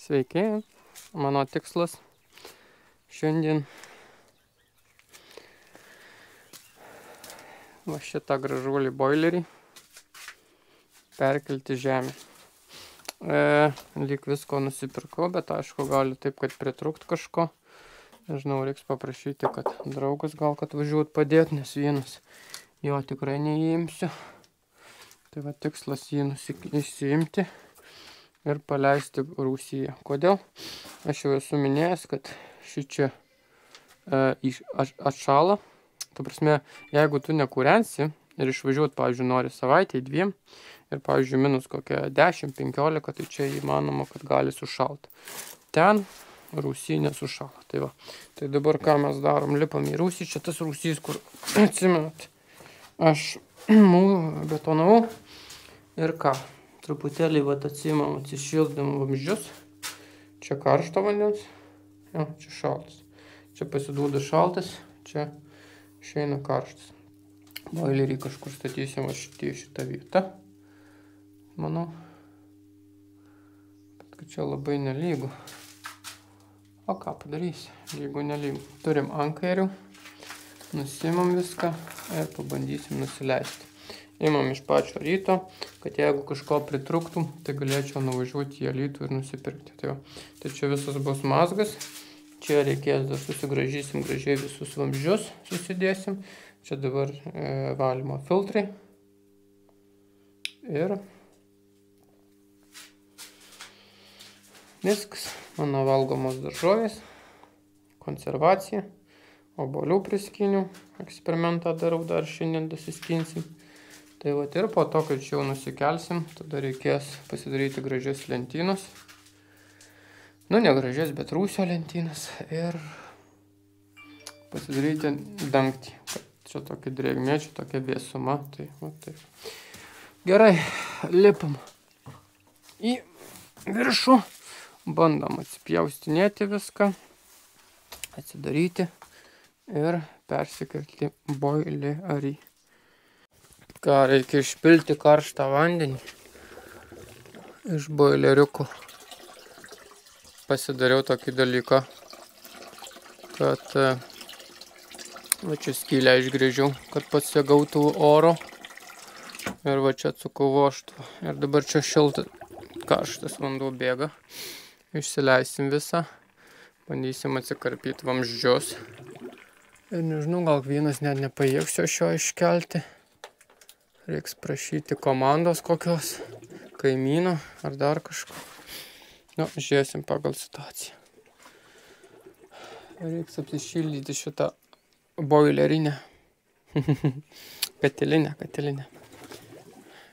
Sveiki, mano tikslas šiandien va šitą gražuolį boilerį perkelti žemę. Lyg visko nusipirkau, bet aišku gali taip, kad pritrukt kažko. Nežinau, reiks paprašyti, kad draugas gal kad važiuot padėti, nes vienas jo tikrai neįimsiu. Tai va tikslas jį išsiimti ir paleisti rūsyje. Kodėl? Aš jau esu minėjęs, kad šičia atšala. Ta prasme, jeigu tu nekūrensi ir išvažiuot, pavyzdžiui, nori savaitę, dviem, ir, pavyzdžiui, minus kokia 10-15, tai čia įmanoma, kad gali sušalti. Ten rūsy nesušala. Tai va. Tai dabar ką mes darom? Lipam į rūsį. Čia tas rūsys, kur, atsimenat, aš betonavau ir ką? Truputėlį atsimam, atsišildam vamzdžius. Čia karšto vandens. Jo, čia šaltas. Čia pasiduoda šaltas. Čia išeina karštas. Boilerį kažkur statysim šitą vietą. Manau, kad čia labai nelygu. O ką padarysi, jeigu nelygu. Turim ankairių. Nusimam viską ir pabandysim nusileisti. Imam iš pačio ryto, kad jeigu kažko pritruktų, tai galėčiau nuvažiuoti į Alytų ir nusipirkti. Tai čia visas bus mazgas. Čia reikės dar susigražysim gražiai visus vamzdžius, susidėsim. Čia dabar valymo filtrai. Ir viskas. Mano valgomos daržovės, konservacija, obuolių priskinių. Eksperimentą darau, dar šiandien dasiskinsim. Tai va ir po to, kad čia jau nusikelsim, tada reikės pasidaryti gražias lentynas. Nu, ne gražias, bet rūsio lentynas. Ir pasidaryti dangtį. Čia tokia drėgmė, čia tokia vėsuma. Tai va taip. Gerai, lipam į viršų. Bandom atsipjaustinėti viską. Atsidaryti. Ir persikelti boilerį. Ką reikia išpilti karštą vandenį iš boileriuko. Pasidariau tokį dalyką, kad va čia skylę išgrįžiau, kad pasigautų oro. Ir va čia atsukau vožtuvą. Ir dabar čia šiltas karštas vanduo bėga. Išsileisim visą. Bandysim atsikarpyti vamzdžius. Ir nežinau, gal vienas net nepajėgsiu šio iškelti. Reiks prašyti komandos kokios, kaimyno ar dar kažko. Nu, žiūrėsim pagal situaciją. Reiks apsišildyti šitą boilerinę. Katilinę.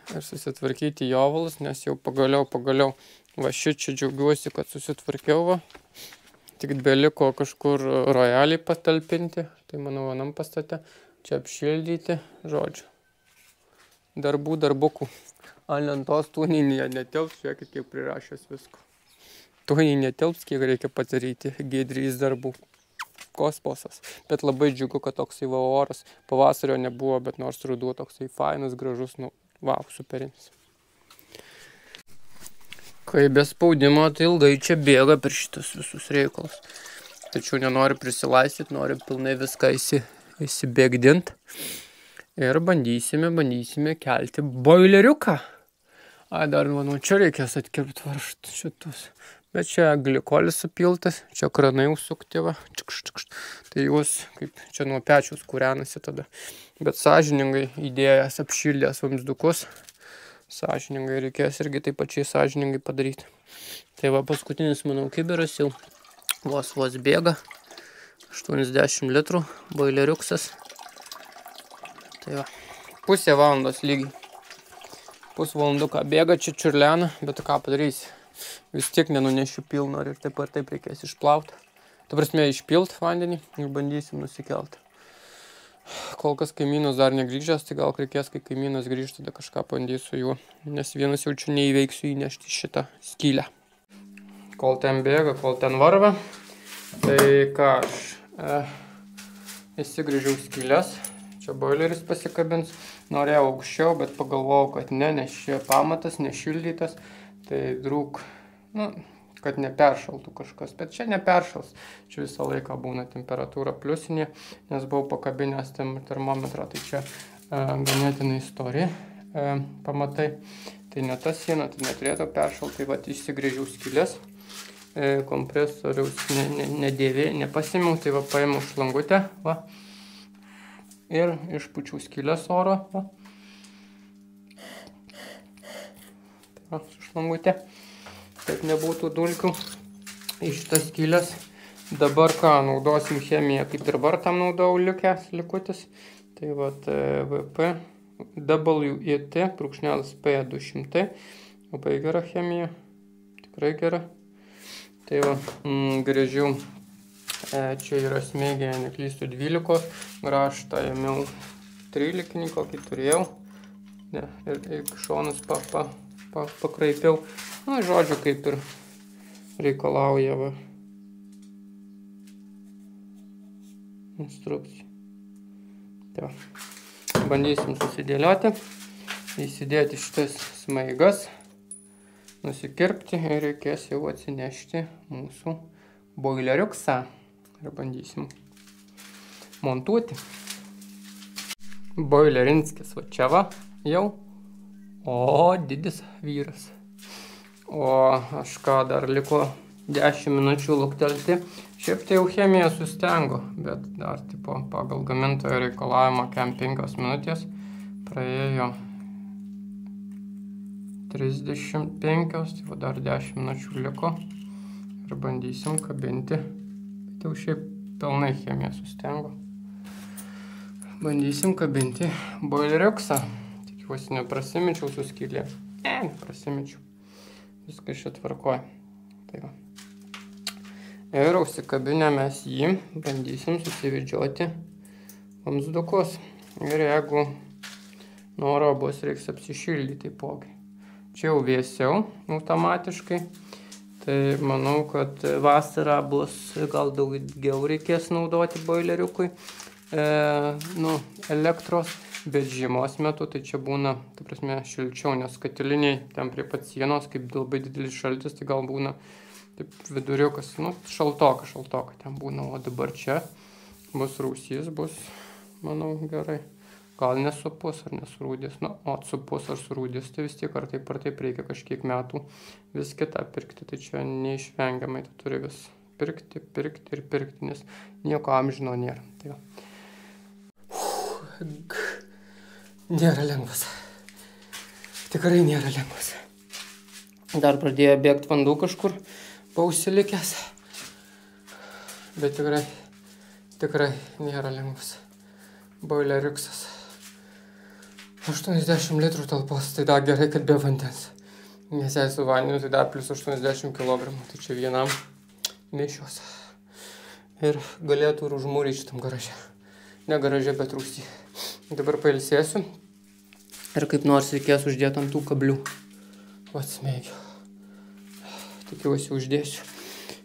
Ir susitvarkyti jovalus, nes jau pagaliau. Va šičia džiaugiuosi, kad susitvarkiau va. Tik beliko kažkur rojalį patalpinti. Tai mano vienam pastate. Čia apšildyti, žodžiu. Darbukų. Ant lentos tuninėje netilps, žiūrėkit, kiek prirašęs visko. Tuninėje netilps, kiek reikia padaryti G3 darbų. Kosmosas. Bet labai džiugu, kad toksai va oras. Pavasario nebuvo, bet nors ruduo toksai fainas, gražus, nu, vau, superinis. Kai be spaudimo, tai ilgai čia bėga per šitus visus reikalus. Tačiau nenoriu prisilaistyti, noriu pilnai viską įsibėgdinti. Ir bandysime kelti boileriuką. Dar, manau, čia reikės atkirpti varžt šitus. Bet čia glikolis supiltas, čia kranai užsukti, va. Tai juos kaip čia nuo pečiaus kūrenasi tada. Bet sąžiningai įdėjęs apšildęs vamzdukus. Sąžiningai reikės irgi taip pačiai sąžiningai padaryti. Tai va, paskutinis, manau, kibiras jau vos bėga. 80 litrų boileriuksas. Tai va, pusė valandos lygiai. Pusvalanduką bėga čia čiurlena, bet ką padarysi? Vis tiek nenunešiu pilno ir taip reikės išplauti. Ta prasme, išpilt vandenį ir bandysim nusikelti. Kol kas kaimynas dar negrįžęs, tai gal reikės, kai kaimynas grįžta, tada kažką bandysiu juo. Nes vienas jau čia neįveiksiu įnešti šitą skylę. Kol ten bėga, kol ten varva, tai ką aš įsigrįžiau skylės. Čia boileris pasikabins. Norėjau aukščiau, bet pagalvojau, kad ne, nes čia pamatas nešildytas. Tai drūk, nu, kad neperšaltų kažkas. Bet čia neperšals, čia visą laiką būna temperatūra pliusinė, nes buvau pakabinęs termometrą, tai čia ganėtinai istorija, pamatai. Tai ne ta siena, tai neturėtų peršalti, tai vat išsigrėžiau skylės, kompresoriaus nepasimiau, tai va paėmiau šlangutę, va, ir išpučiau skylės oro, va. Tai va, su šlangutė, kad nebūtų dulkių iš šitas skylės. Dabar ką, naudosim chemiją, kaip ir vartam naudojau likutis. Tai vat VP WET _P200. Labai gera chemija, tikrai gera. Tai va, grėžiau, čia yra smėgė, neklystu 12, graštą ėmiau 13, kokį turėjau. Ne, ir šonus pakraipiau. Na, žodžiu, kaip ir reikalauja va instrukcija. Tai va. Bandysim susidėlioti, įsidėti šitas smaigas, nusikirpti ir reikės jau atsinešti mūsų boileriuksą ir bandysim montuoti. Boilerinskis va čia va jau, o didis vyras. O aš ką, dar liko 10 minučių luktelti. Šiaip tai jau chemija sustengo, bet dar tipo pagal gamintojo reikalavimą 5 minutės. Praėjo 35, tai va dar 10 minučių liko. Ir bandysim kabinti. Bet jau šiaip pilnai chemija sustengo. Bandysim kabinti boileriuksą. Tikiuosi neprasimečiau su skylė. Neprasimečiau. Viskas čia tvarkoja. Tai va. Ir užsikabinę mes jį bandysim susivedžioti vamzdukus. Ir jeigu noro bus, reiks apsišildyti taipogi. Čia jau vėsiau automatiškai. Tai manau, kad vasarą bus gal daugiau reikės naudoti boileriukui elektros. Bet žiemos metu tai čia būna, ta prasme, šilčiau, nes katiliniai ten prie pat sienos, kaip labai didelis šaltis, tai gal būna taip viduriukas, šaltoka ten būna, o dabar čia bus rūsys, bus, manau, gerai. Gal nesupus ar nesurūdės, o atsupus ar surūdės, tai vis tiek ar taip reikia kažkiek metų vis kitą pirkti, tai čia neišvengiamai, tai turi vis pirkti, nes nieko amžino nėra. Tai nėra lengvas. Tikrai nėra lengvas. Dar pradėjo bėgti vanduo kažkur pausilikęs. Bet tikrai nėra lengvas. Boileriuksas. 80 litrų talpos, tai dar gerai, kad be vandens. Nes jei su vandeniu, tai dar plus 80 kg. Tai čia vienam nešios. Ir galėtų ir užmūryti šitam garaže. Ne garaže, bet rūsy. Dabar pailsėsiu. Ir kaip nors reikės uždėti ant tų kablių. Atsmėgiu. Tikiuosi uždėsiu.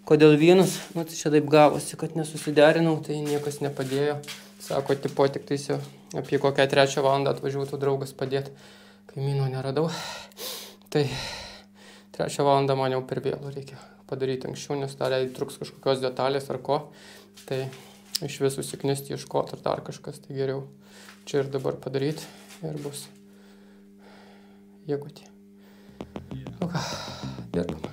Kodėl vienas? Tai čia taip gavosi, kad nesusiderinau, tai niekas nepadėjo. Sako, tipo, tik tais apie kokią 3 valandą atvažiuotų draugas padėti. Kaimyno neradau. Tai 3 valandą man jau per vėlų reikia padaryti anksčiau, nes dar truks kažkokios detalės ar ko. Tai iš visų susiknisti, ieškoti ar dar kažkas, tai geriau čia ir dabar padaryti ir bus jėgutė. Nu ką, dirbam.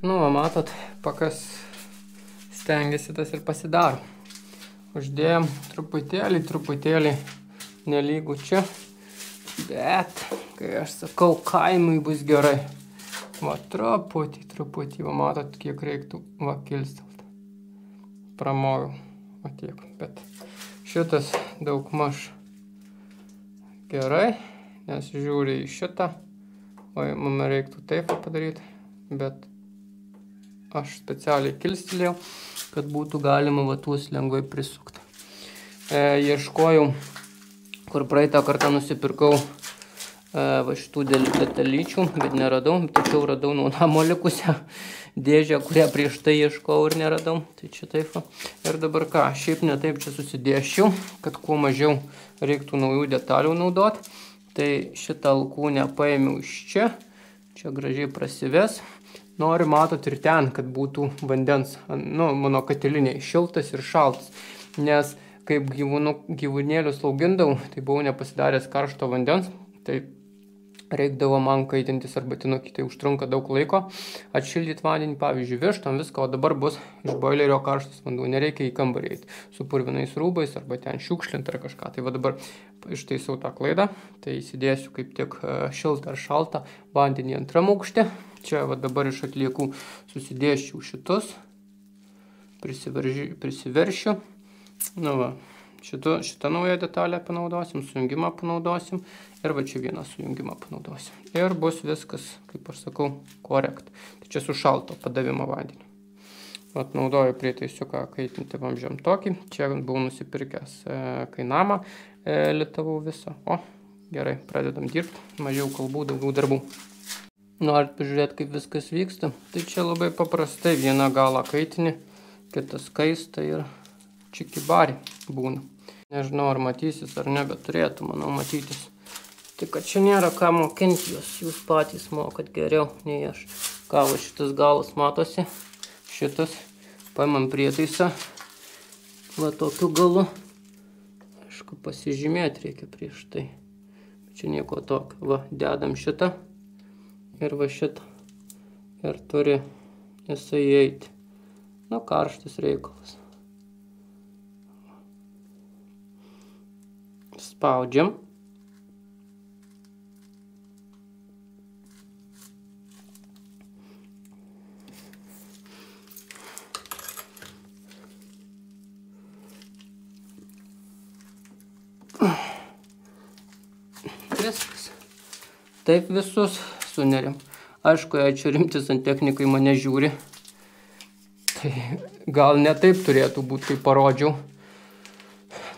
Nu, va, matot, pakas stengiasi tas ir pasidaro. Uždėjom truputėlį nelygų čia, bet, kai aš sakau, kaimui bus gerai. Va, truputį, va, matot, kiek reiktų, va, kilstelt. Pramoviau, va, tiek, bet šitas daugmaž gerai, nes žiūri į šitą, o man reiktų taip padaryti, bet aš specialiai kilstelėjau, kad būtų galima va tuos lengvai prisukti. Ieškojau, kur praeitą kartą nusipirkau va šitų detalyčių, bet neradau, tačiau radau nuo namo likusią dėžę, kurią prieš tai ieškau ir neradau. Tai čia taip. Ir dabar ką, šiaip ne taip čia susidėščiau, kad kuo mažiau reiktų naujų detalių naudoti. Tai šitą alkūnę paėmiau iš čia. Čia gražiai prasives. Noriu, matot, ir ten, kad būtų vandens, mano katiliniai, šiltas ir šaltas. Nes kaip gyvūnėlius augindavau, tai buvau nepasidaręs karšto vandens, tai reikdavo man kaitintis arbatinukį, tai užtrunka daug laiko atšildyti vandenį, pavyzdžiui, vištom viską, o dabar bus iš boilerio karštas vanduo, nereikia į kambarį eiti su purvinais rūbais arba ten šiukšlinti ar kažką. Tai va dabar ištaisau tą klaidą, tai įsidėsiu kaip tik šiltą ar šaltą vandenį antram aukšte. Čia va dabar iš atliekų susidėščiau šitus, prisiveršiu. Na va, šitą naują detalę panaudosim, sujungimą panaudosim ir va čia vieną sujungimą panaudosim. Ir bus viskas, kaip aš sakau, korekt. Tai čia su šalto padavimo vandeniu. Vat naudoju prietaisiuką kaitinti vamzdžiam tokį. Čia buvau nusipirkęs kainamą, litavau visą. O, gerai, pradedam dirbti. Mažiau kalbų, daugiau darbų. Norit pažiūrėti, kaip viskas vyksta. Tai čia labai paprastai vieną galą kaitini, kitas kaista ir čikibari būna. Nežinau, ar matysis ar ne, bet turėtų, manau, matytis. Tik, kad čia nėra ką mokinti jūs patys mokat geriau nei aš. Ką, va šitas galas matosi, šitas, paimam prietaisą, va tokiu galu. Aišku, pasižymėti reikia prieš tai. Čia nieko tokio. Va, dedam šitą. Ir va šitą. Ir turi jisai eiti. Nu, karštas reikalas. Spaudžiam. Viskas. Taip visus sunerim. Aišku, jei čia rimti santechnikai mane žiūri, tai gal ne taip turėtų būti, kaip parodžiau.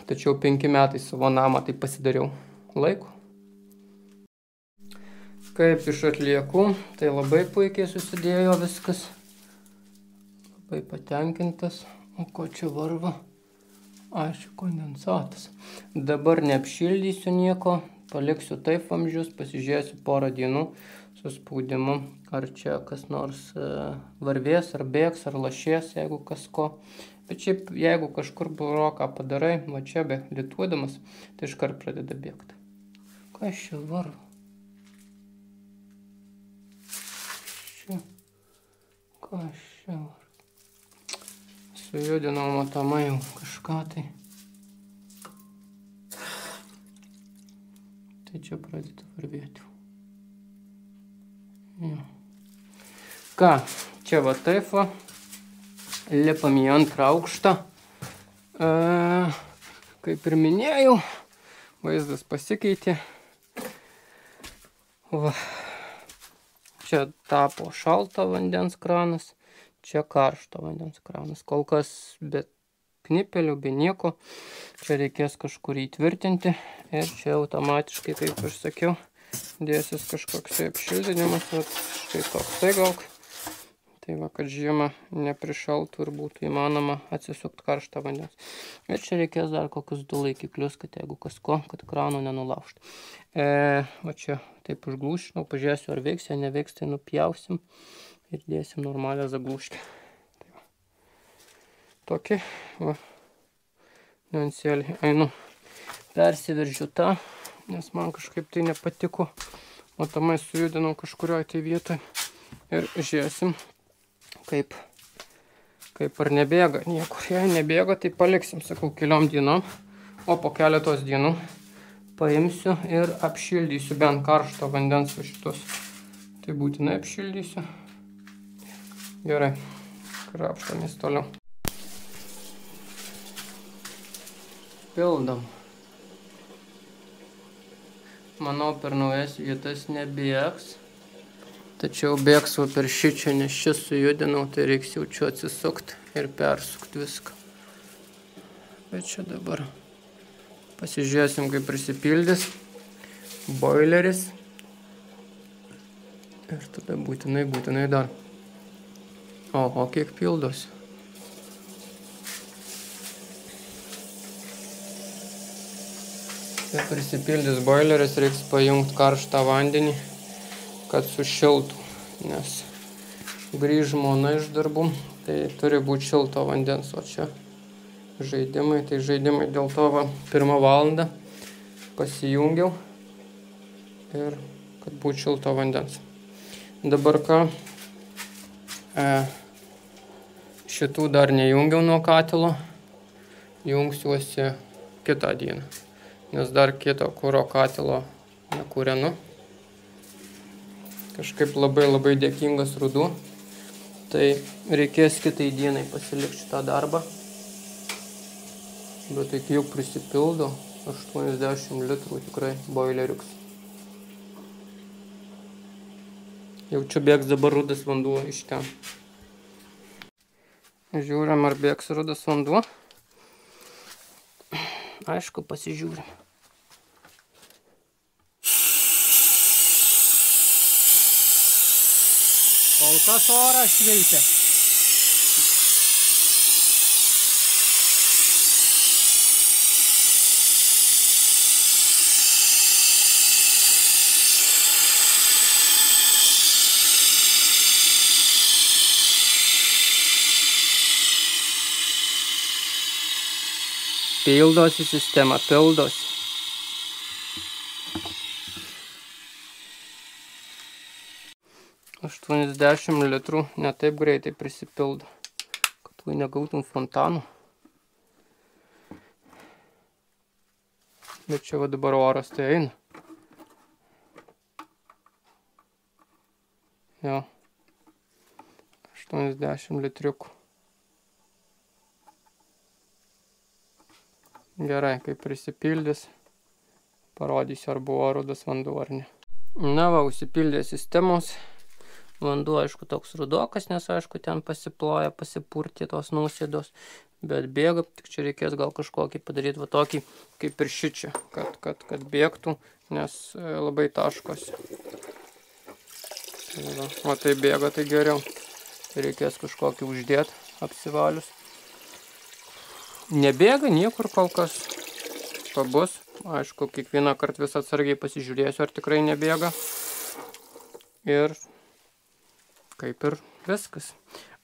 Tačiau 5 metai savo namą tai pasidariau laiko. Kaip iš atliekų, tai labai puikiai susidėjo viskas. Labai patenkintas. O ko čia varva? Aišku, kondensatas. Dabar neapšildysiu nieko. Paliksiu taip vamzdžius, pasižiūrėsiu porą dienų su spaudimu, ar čia kas nors varvės, ar bėgs, ar lašės, jeigu kas ko. Bet šiaip, jeigu kažkur buroką padarai, va čia be lituodamas, tai iškart pradeda bėgti. Kas čia varva? Kas čia varva? Sujudinau matomai jau kažką tai. Tai čia pradėtų varvėti. Ja. Ką, čia va taip va. Lipam į antrą aukštą. Kaip ir minėjau, vaizdas pasikeitė. Va. Čia tapo šalto vandens kranas, čia karšto vandens kranas. Kol kas be knipelių, be nieko. Čia reikės kažkur įtvirtinti ir čia automatiškai, kaip aš sakiau, dėsis kažkoks apšildinimas, štai toksai gal. Tai va, kad žiemą neprišaltų ir būtų įmanoma atsisukti karštą vandens. Ir čia reikės dar kokius 2 laikiklius, kad jeigu kas ko, kad krano nenulaužtų. Va čia taip užglūšinau, pažiūrėsiu ar veiks, jei neveiks, tai nupjausim ir dėsim normalią zaglūškę. Tai va. Tokį, va. Niuansėlį. Einu, persiveržiu tą, nes man kažkaip tai nepatiko. Matomai sujudinau kažkurioje tai vietoje. Ir žiūrėsim, kaip ar nebėga. Niekur, jei nebėga, tai paliksim, sakau, keliom dienom. O po keletos dienų paimsiu ir apšildysiu bent karšto vandens su šitus. Tai būtinai apšildysiu. Gerai, krapštamės toliau. Pildom. Manau, per naujas vietas nebėgs. Tačiau bėgs va per šičia, nes šis sujudinau, tai reiks jau čia atsisukti ir persukti viską. Bet čia dabar pasižiūrėsim, kaip prisipildys boileris. Ir tada būtinai dar. Oho, kiek pildosi. Kai prisipildys boileris, reiks pajungti karštą vandenį, kad sušiltų, nes grįž žmona iš darbų, tai turi būti šilto vandens, o čia žaidimai, tai žaidimai dėl to va 1 valandą pasijungiau ir kad būtų šilto vandens. Dabar ką, šitų dar nejungiau nuo katilo, jungsiuosi kitą dieną, nes dar kito kuro katilo nekūrenu. Kažkaip labai dėkingas ruduo, tai reikės kitai dienai pasilikti šitą darbą. Bet iki jau prisipildo 80 litrų tikrai boileriuks. Jaučiu bėgs dabar rudas vanduo iš ten. Žiūrim, ar bėgs rudas vanduo. Aišku, pasižiūrim. Kol kas oras švilpia. Pildosi sistema, pildosi. $80 litrų, ne taip greitai prisipildo, kad tu negautum fontanų. Bet čia va dabar oras tai eina. Jo, 80 litriukų. Gerai, kai prisipildys, parodysiu, ar buvo rudas vanduo ar ne. Na va, užsipildė sistemos. Vanduo, aišku, toks rudokas, nes, aišku, ten pasiploja, pasipurtė tos nausėdos. Bet bėga, tik čia reikės gal kažkokį padaryti, va tokį, kaip ir šičia, kad bėgtų, nes labai taškosi. O tai bėga, tai geriau. Tai reikės kažkokį uždėti, apsivalius. Nebėga niekur kol kas. Pabus. Aišku, kiekvieną kartą vis atsargiai pasižiūrėsiu, ar tikrai nebėga. Ir kaip ir viskas.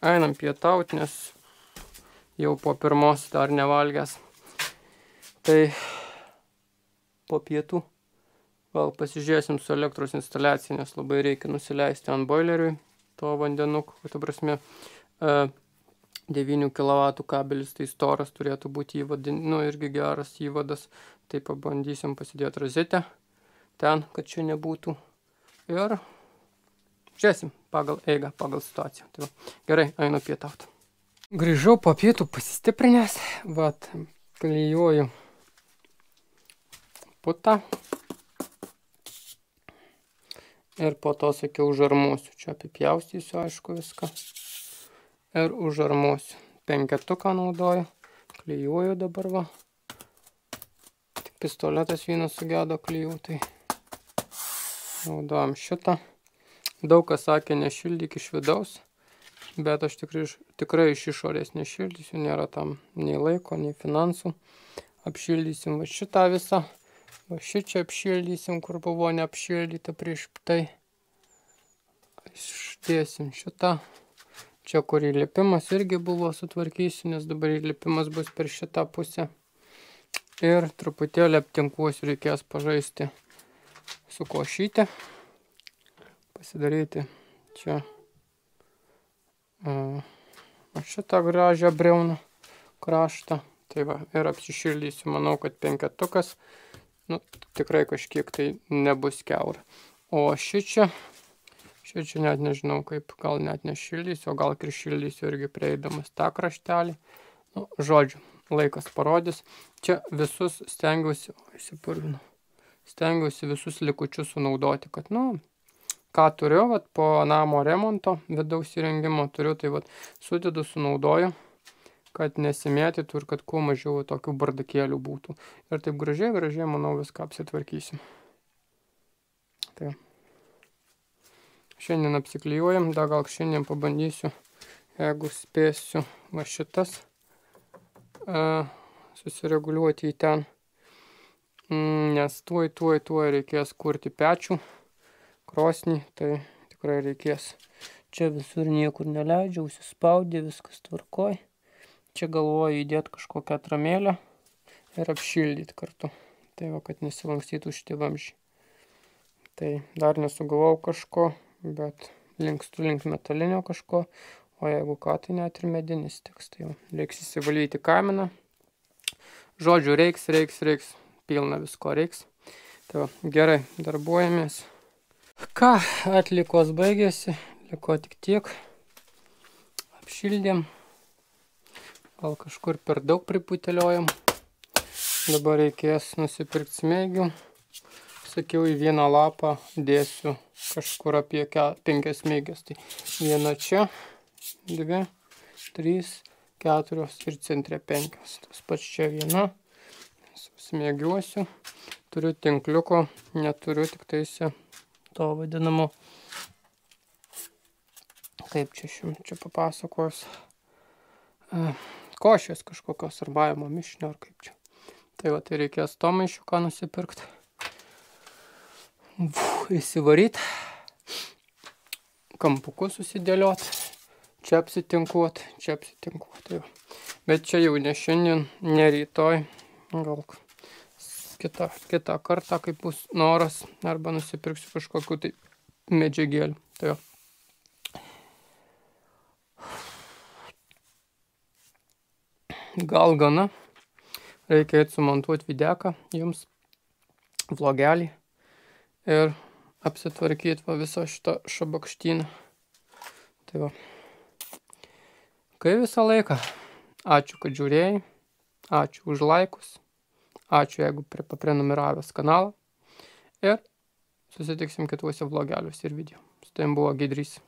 Einam pietauti, nes jau po pirmos dar nevalgęs. Tai po pietų gal pasižiūrėsim su elektros instaliacija, nes labai reikia nusileisti ant boileriui to vandenuko, ta prasme 9 kW kabelis, tai storas turėtų būti irgi geras įvadas. Tai pabandysim pasidėti rozetę ten, kad čia nebūtų. Ir žiūrėsim pagal eigą, pagal situaciją. Tai va, gerai, einu pietauti. Grįžau po pietų pasistiprinęs, vat, klijuoju putą. Ir po to sakiau, užarmuosiu. Čia apipjaustysiu, aišku, viską. Ir užarmuosiu. 5 naudoju. Klijuoju dabar va. Tik pistoletas vienas sugedo klijų, tai naudojam šitą. Daug kas sakė, nešildyk iš vidaus, bet aš tikrai iš išorės nešildysiu, nėra tam nei laiko, nei finansų. Apšildysim va šitą visą. Va šičia apšildysim, kur buvo neapšildyta prieš tai. Išdėsim šitą. Čia, kur įlipimas irgi buvo, sutvarkysiu, nes dabar įlipimas bus per šitą pusę. Ir truputėlį aptinkuosiu, reikės pažaisti su košytė. Pasidaryti čia šitą gražią briauną kraštą. Tai va, ir apsišildysiu, manau, kad 5. Nu, tikrai kažkiek tai nebus kiaura. O šičia net nežinau kaip, gal net nešildysiu, o gal ir šildysiu irgi prieidamas tą kraštelį. Nu, žodžiu, laikas parodys. Čia visus stengiausi visus likučius sunaudoti, kad, nu, ką turiu, vat, po namo remonto, vidaus įrengimo turiu, tai vat, sudedu, sunaudoju, kad nesimėtytų ir kad kuo mažiau tokių bardakėlių būtų. Ir taip gražiai, manau, viską apsitvarkysim. Tai šiandien apsiklijuojam, dar gal šiandien pabandysiu jeigu spėsiu va šitas susireguliuoti į ten, nes tuoj reikės kurti pečių, krosnį, tai tikrai reikės. Čia visur niekur neleidžia, užsispaudė, viskas tvarkoj. Čia galvoju įdėti kažkokią atramėlę ir apšildyti kartu. Tai va, kad nesilankstytų šitie vamzdžiai. Tai dar nesugalvojau kažko, bet linkstu link metalinio kažko. O jeigu ką, tai net ir medinis tiks. Tai jau reiks įsivalyti kaminą. Žodžiu, reiks. Pilna visko reiks. Tai va, gerai, darbuojamės. Ką, atlikos baigėsi. Liko tik tiek. Apšildėm. Gal kažkur per daug priputeliojam. Dabar reikės nusipirkti smeigių. Sakiau, į vieną lapą dėsiu kažkur apie 5 smeigės. Tai viena čia, 2, 3, 4 ir centre 5. Tas pats čia viena. Smeigiuosiu. Turiu tinkliuko, neturiu tik taisi to vadinamo. Kaip čia papasakos. Košės kažkokios arbavimo mišinio ar kaip čia. Tai va, tai reikės to maišiuką nusipirkti. Įsivaryt. Kampukus susidėliot. Čia apsitinkuot. Tai va. Bet čia jau ne šiandien, ne rytoj. Gal kitą kartą, kaip bus noras. Arba nusipirksiu kažkokiu tai medžiagėlių. Tai va. Gal gana. Reikia sumontuoti videką jums, vlogelį ir apsitvarkyti va visą šitą šabakštyną. Tai va. Kai visą laiką. Ačiū, kad žiūrėjai. Ačiū už laikus. Ačiū, jeigu prenumeravęs kanalą. Ir susitiksim kituose vlogeliuose ir video. Su tavim buvo Giedrys.